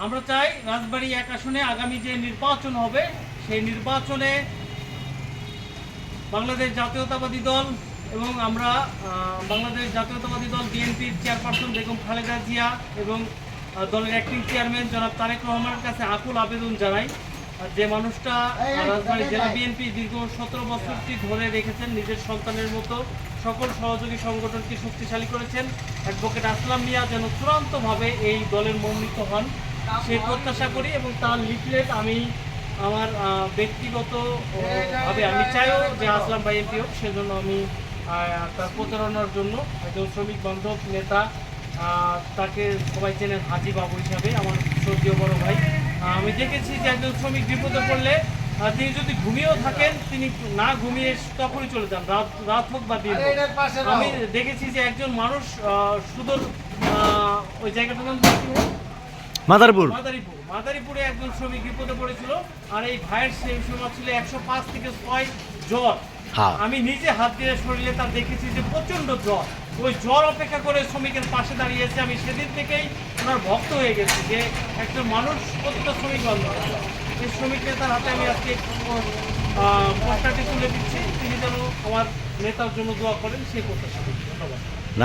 আমরা চাই রাজবাড়ী 1 আসনে আগামী যে নির্বাচন হবে সেই নির্বাচনে বাংলাদেশ জাতীয়তাবাদী দল এবং আমরা বাংলাদেশ জাতীয়তাবাদী দল বিএনপির চেয়ারপারসন বেগম খালেদা জিয়া এবং দলের অ্যাক্টিং চেয়ারম্যান জনাব তারেক রহমানের কাছে আকুল আবেদন জানাই। যে মানুষটা রাজবাড়ী জেলা বিএনপি দীর্ঘ 17 বছরটি ধরে রেখেছেন নিজের সন্তানের মতো, সকল সহযোগী সংগঠনকে শক্তিশালী করেছেন, অ্যাডভোকেট আসলাম মিয়া যেন চূড়ান্তভাবে এই দলের মনোনীত হন সেই প্রত্যাশা করি। এবং তার লিফলেট আমি আমার ব্যক্তিগতভাবে আমি চাইও যে আসলাম ভাই এমপি হোক, সেজন্য আমি তার প্রচারণার জন্য একজন শ্রমিক বান্ধব নেতা, তাকে সবাই চেনেন হাজি বাবু হিসাবে, আমার শ্রদ্ধেয় বড় ভাই। আমি দেখেছি যে একজন শ্রমিক বিপদে পড়লে তিনি যদি ঘুমিয়েও থাকেন তিনি না ঘুমিয়ে তখনই চলে যান, রাত হোক বা দিন। আমি দেখেছি যে একজন মানুষ সুদূর ওই জায়গাটার নাম মাদারীপুরে একজন শ্রমিক বিপদে পড়েছিল, আর এই ভাইয়ের সেই সময় ছিল 105 থেকে 6 জ্বর। আমি নিজে হাত দিয়ে শরীরে তার দেখেছি যে প্রচন্ড জ্বর, ওই জ্বর অপেক্ষা করে শ্রমিকের পাশে দাঁড়িয়েছে। আমি সেদিন থেকেই ওনার ভক্ত হয়ে গেছি যে একজন মানুষ প্রতিটা শ্রমিক বান্ধব। এই শ্রমিক নেতার হাতে আমি আজকে পোস্টারটি তুলে দিচ্ছি, তিনি যেন আমার নেতার জন্য দোয়া করেন সেই প্রত্যাশা। ধন্যবাদ।